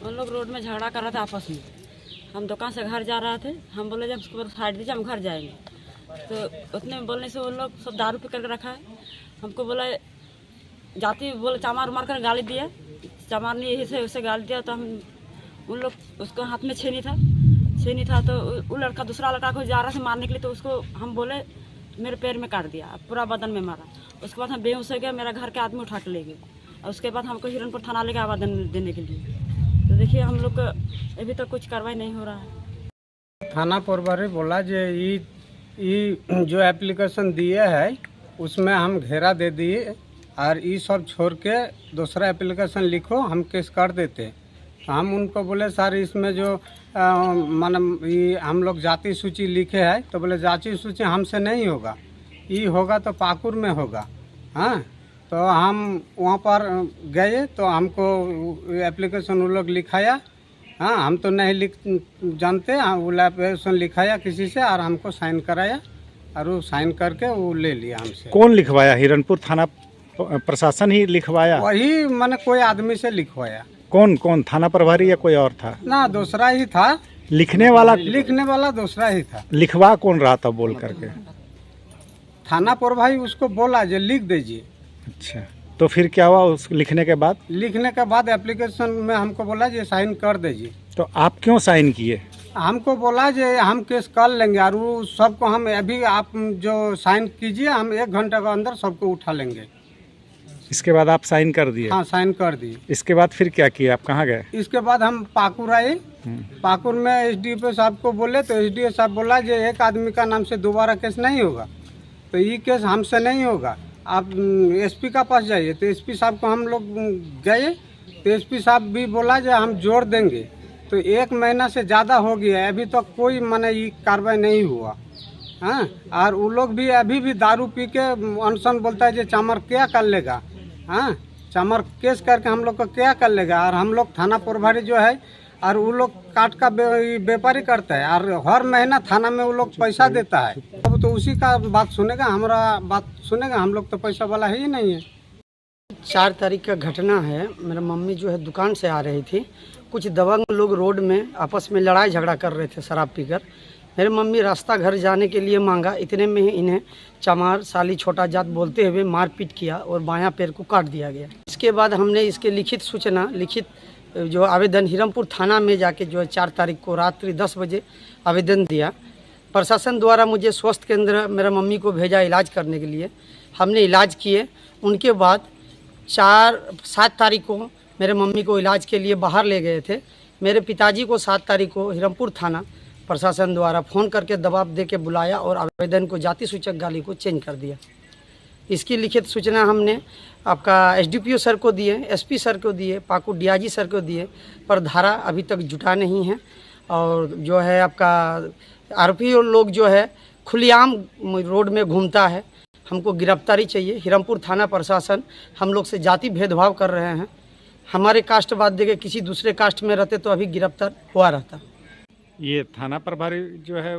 उन लोग रोड में झगड़ा कर रहे थे आपस में। हम दुकान से घर जा रहे थे, हम बोले जब उसको साइड दीजिए हम घर जाएंगे, तो उतने बोलने से वो लोग सब दारू पी करके रखा है। हमको बोला जाती, बोले चमार मार कर गाली दिया, चमार ने यही से उसे गाली दिया। तो हम उन लोग, उसको हाथ में छेनी था तो वो लड़का दूसरा लड़का को जा रहा था मारने के लिए, तो उसको हम बोले मेरे पैर में काट दिया, पूरा बदन में मारा। उसके बाद हम बेहोश हो गए, मेरा घर के आदमी उठा के ले गए और उसके बाद हमको हिरणपुर थाना ले गए आवेदन देने के लिए। तो देखिए हम लोग का अभी तक कुछ कार्रवाई नहीं हो रहा है। थाना प्रभारी बोला जे जो एप्लीकेशन दिए है उसमें हम घेरा दे दिए और ये सब छोड़ के दूसरा एप्लीकेशन लिखो, हम केस कर देते। तो हम उनको बोले सर इसमें जो मतलब ये हम लोग जाति सूची लिखे है, तो बोले जाति सूची हमसे नहीं होगा, ये होगा तो पाकुर में होगा। हाँ, तो हम वहाँ पर गए तो हमको एप्लीकेशन वो लोग लिखाया। हाँ, हम तो नहीं लिख जानते, वो एप्लीकेशन लिखाया किसी से और हमको साइन कराया और वो साइन करके वो ले लिया हमसे। कौन लिखवाया? हिरणपुर थाना प्रशासन ही लिखवाया? वही मैंने कोई आदमी से लिखवाया। कौन थाना प्रभारी या कोई और था? ना, दूसरा ही था। लिखने वाला दूसरा ही था। लिखवा कौन रहा था बोल करके? थाना प्रभारी उसको बोला जो लिख दीजिए। अच्छा, तो फिर क्या हुआ उस लिखने के बाद? लिखने के बाद एप्लीकेशन में हमको बोला जे साइन कर दीजिए। तो आप क्यों साइन किए? हमको बोला जे हम केस कर लेंगे और वो सबको हम अभी आप जो साइन कीजिए, हम 1 घंटे के अंदर सबको उठा लेंगे। इसके बाद आप साइन कर दिए? हाँ, साइन कर दिए। इसके बाद फिर क्या किया? आप कहाँ गए? इसके बाद हम पाकुर आए। पाकुर में एसडीओ साहब को बोले तो एसडीओ साहब बोला जे एक आदमी का नाम से दोबारा केस नहीं होगा, तो ये केस हमसे नहीं होगा, आप एसपी का पास जाइए। तो एसपी साहब को हम लोग गए तो एसपी साहब भी बोला जो हम जोड़ देंगे। तो 1 महीना से ज़्यादा हो गया, अभी तक कोई माने ये कार्रवाई नहीं हुआ। हाँ, और वो लोग भी अभी भी दारू पी के अनशन बोलता है जो चमर क्या कर लेगा। हाँ, चमर केस करके हम लोग को क्या कर लेगा। और हम लोग थाना प्रभारी जो है और वो लोग काट का व्यापारी करता है और हर महीना थाना में वो लोग पैसा देता है। अब तो उसी का बात सुनेगा, हमारा बात सुनेगा? हम लोग तो पैसा वाला है ही नहीं है। 4 तारीख का घटना है। मेरा मम्मी जो है दुकान से आ रही थी, कुछ दबंग लोग रोड में आपस में लड़ाई झगड़ा कर रहे थे शराब पीकर। मेरे मम्मी रास्ता घर जाने के लिए मांगा, इतने में ही इन्हें चमार साली छोटा जात बोलते हुए मारपीट किया और बायां पैर को काट दिया गया। इसके बाद हमने इसके लिखित सूचना, लिखित जो आवेदन हिरणपुर थाना में जाके जो है 4 तारीख को रात्रि 10 बजे आवेदन दिया। प्रशासन द्वारा मुझे स्वास्थ्य केंद्र मेरा मम्मी को भेजा इलाज करने के लिए। हमने इलाज किए। उनके बाद 7 तारीख को मेरे मम्मी को इलाज के लिए बाहर ले गए थे। मेरे पिताजी को 7 तारीख को हिरणपुर थाना प्रशासन द्वारा फ़ोन करके दबाव दे के बुलाया और आवेदन को जाति सूचक गाली को चेंज कर दिया। इसकी लिखित सूचना हमने आपका एसडीपीओ सर को दिए, एसपी सर को दिए, पाकुड़ डीआईजी सर को दिए, पर धारा अभी तक जुटा नहीं है। और जो है आपका आरोपी लोग जो है खुलेआम रोड में घूमता है। हमको गिरफ्तारी चाहिए। हिरणपुर थाना प्रशासन हम लोग से जाति भेदभाव कर रहे हैं। हमारे कास्ट बाद देके किसी दूसरे कास्ट में रहते तो अभी गिरफ्तार हुआ रहता। ये थाना प्रभारी जो है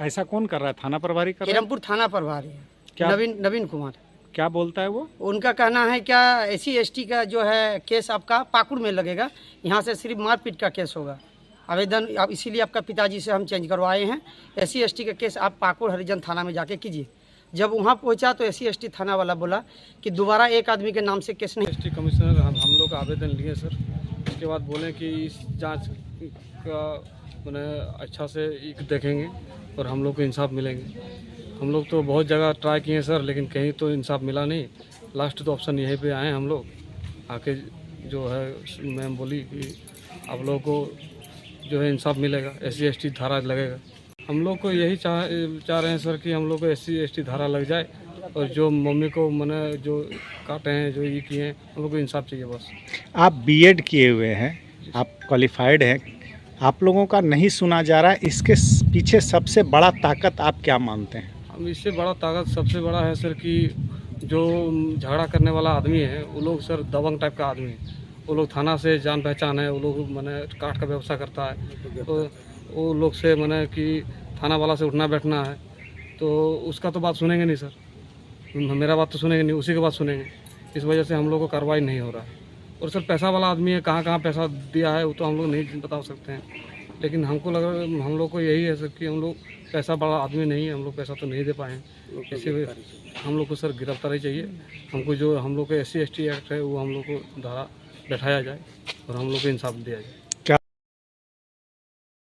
ऐसा कौन कर रहा है? थाना प्रभारी कर रहा है? हिरणपुर थाना प्रभारी है क्या? नवीन कुमार। क्या बोलता है वो? उनका कहना है क्या SC ST का जो है केस आपका पाकुड़ में लगेगा, यहाँ से सिर्फ मारपीट का केस होगा। आवेदन अब इसीलिए आपका पिताजी से हम चेंज करवाए हैं। SC ST का केस आप पाकुड़ हरिजन थाना में जाके कीजिए। जब वहाँ पहुँचा तो SC ST थाना वाला बोला कि दोबारा एक आदमी के नाम से केस नहीं। ST कमिश्नर हम लोग आवेदन लिए सर। उसके बाद बोले कि इस जांच का मैंने अच्छा से देखेंगे और हम लोग को इंसाफ मिलेंगे। हम लोग तो बहुत जगह ट्राई किए सर, लेकिन कहीं तो इंसाफ मिला नहीं। लास्ट तो ऑप्शन यहीं पे आए हम लोग आके, जो है मैम बोली कि आप लोगों को जो है इंसाफ मिलेगा, SC ST धारा लगेगा। हम लोग को यही चाह रहे हैं सर कि हम लोग को SC ST धारा लग जाए और जो मम्मी को मैंने जो काटे हैं, जो ये किए हैं, हम लोग को इंसाफ चाहिए बस। आप B.Ed किए हुए हैं, आप क्वालिफाइड हैं, आप लोगों का नहीं सुना जा रहा है, इसके पीछे सबसे बड़ा ताकत आप क्या मानते हैं? हम इससे बड़ा ताकत सबसे बड़ा है सर कि जो झगड़ा करने वाला आदमी है वो लोग सर दबंग टाइप का आदमी है। वो लोग थाना से जान पहचान है, वो लोग मैंने काट का व्यवसाय करता है, तो वो लोग से मैंने कि थाना वाला से उठना बैठना है, तो उसका तो बात सुनेंगे नहीं सर। मेरा बात तो सुनेंगे नहीं, उसी की बात सुनेंगे। इस वजह से हम लोग को कार्रवाई नहीं हो रहा है। और सर पैसा वाला आदमी है, कहाँ कहाँ पैसा दिया है वो तो हम लोग नहीं बता सकते हैं, लेकिन हमको लग रहा है, हम लोग को यही है सर कि हम लोग पैसा वाला आदमी नहीं है, हम लोग पैसा तो नहीं दे पाए हैं। इसी हम लोग को सर गिरफ्तारी चाहिए। हमको जो हम लोग का SC ST एक्ट है वो हम लोग को धारा बैठाया जाए और हम लोग को इंसाफ दिया जाए।